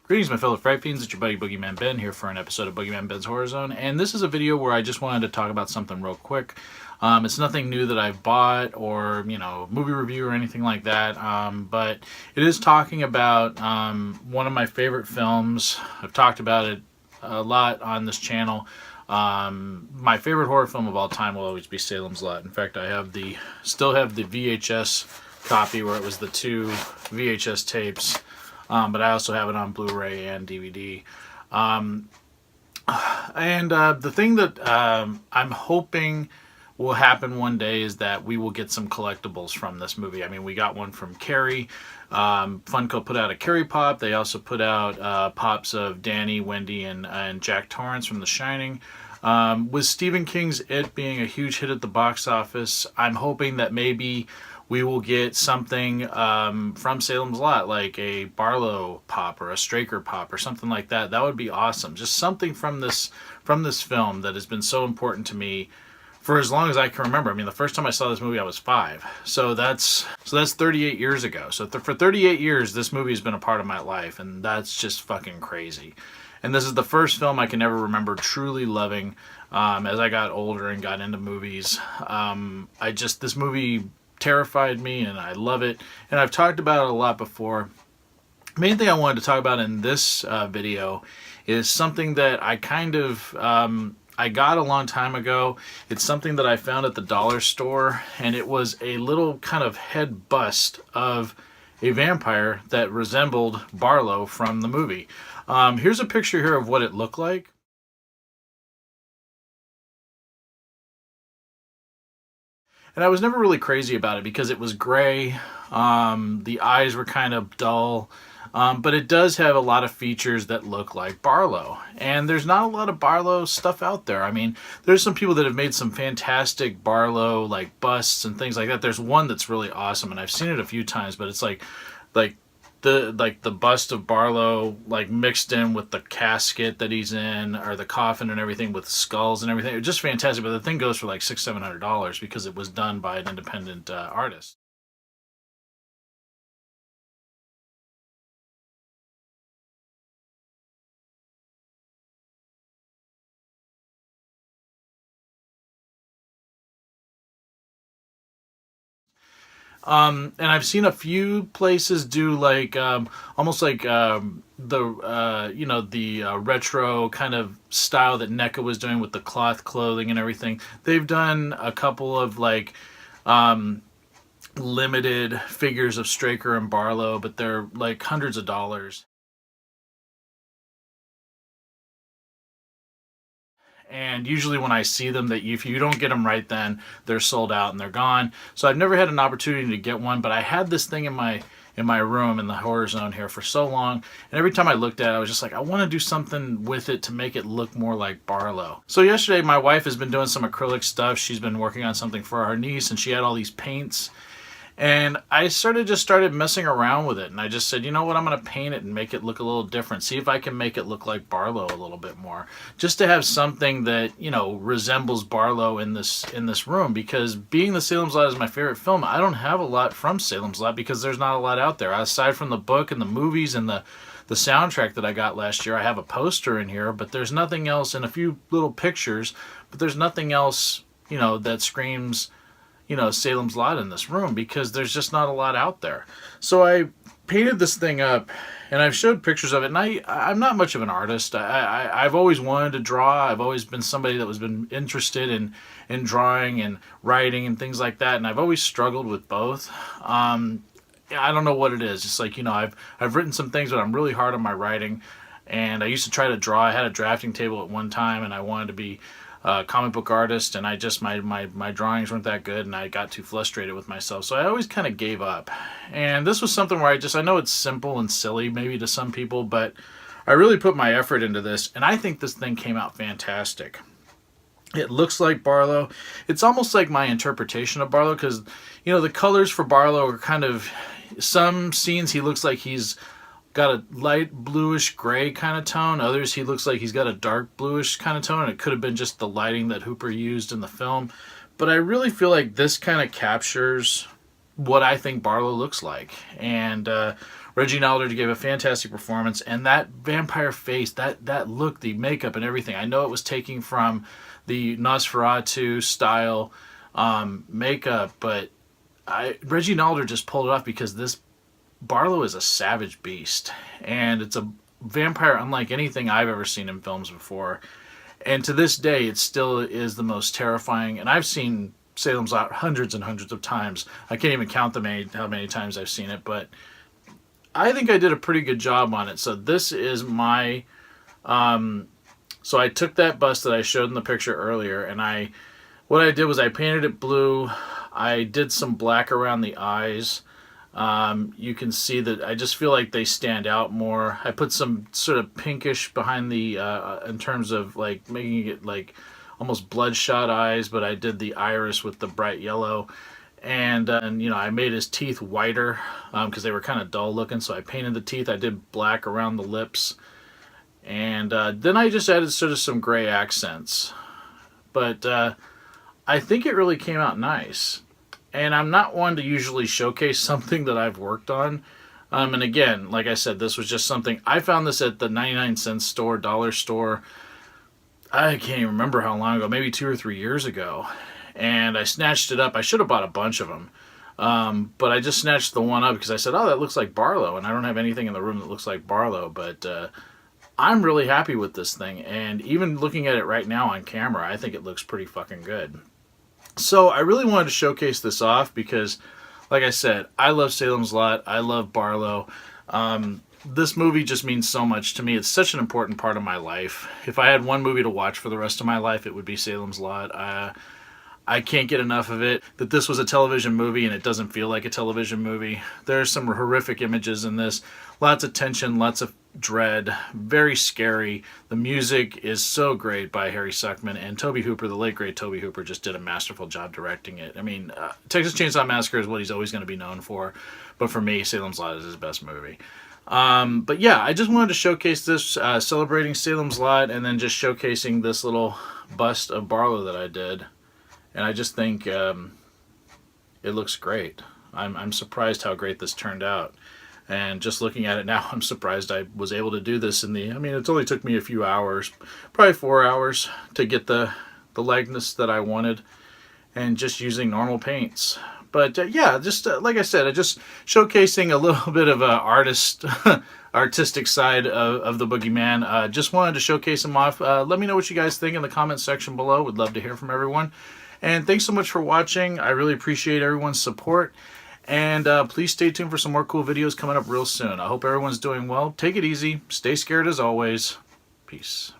Greetings, my fellow Fright Fiends. It's your buddy BoogeyMan Ben here for an episode of BoogeyMan Ben's Horror Zone. And this is a video where I just wanted to talk about something real quick. It's nothing new that I've bought or, movie review or anything like that. But it is talking about one of my favorite films. I've talked about it a lot on this channel. My favorite horror film of all time will always be Salem's Lot. In fact, I have still have the VHS copy where it was the two VHS tapes. But I also have it on Blu-ray and DVD. The thing that I'm hoping will happen one day is that we will get some collectibles from this movie. I mean, we got one from Carrie. Funko put out a Carrie pop. They also put out pops of Danny, Wendy, and Jack Torrance from The Shining. With Stephen King's It being a huge hit at the box office, I'm hoping that maybe we will get something from Salem's Lot, like a Barlow pop or a Straker pop or something like that. That would be awesome. Just something from this film that has been so important to me for as long as I can remember. I mean, the first time I saw this movie, I was 5. So that's 38 years ago. So for 38 years, this movie has been a part of my life, and that's just fucking crazy. And this is the first film I can ever remember truly loving as I got older and got into movies. This movie terrified me, and I love it, and I've talked about it a lot before. Main thing I wanted to talk about in this video is something that I I got a long time ago. It's something that I found at the dollar store, and it was a little kind of head bust of a vampire that resembled Barlow from the movie. Here's a picture here of what it looked like. And I was never really crazy about it because it was gray. The eyes were kind of dull. But it does have a lot of features that look like Barlow. And there's not a lot of Barlow stuff out there. I mean, there's some people that have made some fantastic Barlow like busts and things like that. There's one that's really awesome, and I've seen it a few times, but it's like the bust of Barlow like mixed in with the casket that he's in, or the coffin and everything, with skulls and everything. It's just fantastic. But the thing goes for like $600-700 because it was done by an independent artist. And I've seen a few places do like almost like the retro kind of style that NECA was doing with the cloth clothing and everything. They've done a couple of like limited figures of Straker and Barlow, but they're like hundreds of dollars. And usually when I see them, that if you don't get them right then, they're sold out and they're gone. So I've never had an opportunity to get one, but I had this thing in my room in the horror zone here for so long, and every time I looked at it, I was just like, I want to do something with it to make it look more like Barlow. So yesterday my wife has been doing some acrylic stuff. She's been working on something for our niece, and she had all these paints. And I started messing around with it, and I just said, you know what, I'm going to paint it and make it look a little different. See if I can make it look like Barlow a little bit more. Just to have something that, resembles Barlow in this room, because being the Salem's Lot is my favorite film, I don't have a lot from Salem's Lot because there's not a lot out there. Aside from the book and the movies and the soundtrack that I got last year, I have a poster in here, but there's nothing else, and a few little pictures, but there's nothing else, that screams Salem's Lot in this room, because there's just not a lot out there. So I painted this thing up, and I've showed pictures of it, and I'm not much of an artist. I've always wanted to draw. I've always been somebody that was been interested in drawing and writing and things like that, and I've always struggled with both. I don't know what it is. It's like, I've written some things, but I'm really hard on my writing, and I used to try to draw. I had a drafting table at one time, and I wanted to be comic book artist, and my drawings weren't that good, and I got too frustrated with myself, so I always kind of gave up. And this was something where I know it's simple and silly maybe to some people, but I really put my effort into this, and I think this thing came out fantastic. It looks like Barlow. It's almost like my interpretation of Barlow, because the colors for Barlow are kind of, some scenes he looks like he's got a light bluish gray kind of tone. Others he looks like he's got a dark bluish kind of tone, and it could have been just the lighting that Hooper used in the film. But I really feel like this kind of captures what I think Barlow looks like. And Reggie Nalder gave a fantastic performance, and that vampire face, that look, the makeup and everything. I know it was taken from the Nosferatu style makeup, but Reggie Nalder just pulled it off, because this Barlow is a savage beast, and it's a vampire unlike anything I've ever seen in films before. And to this day, it still is the most terrifying. And I've seen Salem's Lot hundreds and hundreds of times. I can't even count how many times I've seen it, but I think I did a pretty good job on it. So this is my... so I took that bust that I showed in the picture earlier, and what I did was I painted it blue. I did some black around the eyes. You can see that I just feel like they stand out more. I put some sort of pinkish behind the, in terms of like making it like almost bloodshot eyes, but I did the iris with the bright yellow. And you know, I made his teeth whiter because they were kind of dull looking, so I painted the teeth. I did black around the lips. And then I just added sort of some gray accents. But I think it really came out nice. And I'm not one to usually showcase something that I've worked on. And again, like I said, this was just something. I found this at the 99-cent store, dollar store. I can't even remember how long ago, maybe 2 or 3 years ago. And I snatched it up. I should have bought a bunch of them. But I just snatched the one up because I said, oh, that looks like Barlow. And I don't have anything in the room that looks like Barlow. But I'm really happy with this thing. And even looking at it right now on camera, I think it looks pretty fucking good. So I really wanted to showcase this off because, like I said, I love Salem's Lot. I love Barlow. This movie just means so much to me. It's such an important part of my life. If I had one movie to watch for the rest of my life, it would be Salem's Lot. I can't get enough of it. That this was a television movie and it doesn't feel like a television movie. There's some horrific images in this. Lots of tension, lots of dread, very scary. The music is so great by Harry Suckman, and Tobe Hooper, the late great Tobe Hooper, just did a masterful job directing it. I mean, Texas Chainsaw Massacre is what he's always going to be known for, but for me, Salem's Lot is his best movie. But yeah, I just wanted to showcase this, celebrating Salem's Lot, and then just showcasing this little bust of Barlow that I did. And I just think it looks great. I'm surprised how great this turned out. And just looking at it now, I'm surprised I was able to do this I mean, it only took me a few hours, probably 4 hours, to get the likeness that I wanted, and just using normal paints. But yeah, just like I said, just showcasing a little bit of a artistic side of the BoogeyMan. Just wanted to showcase him off. Let me know what you guys think in the comments section below. Would love to hear from everyone. And thanks so much for watching. I really appreciate everyone's support. And please stay tuned for some more cool videos coming up real soon. I hope everyone's doing well. Take it easy. Stay scared as always. Peace.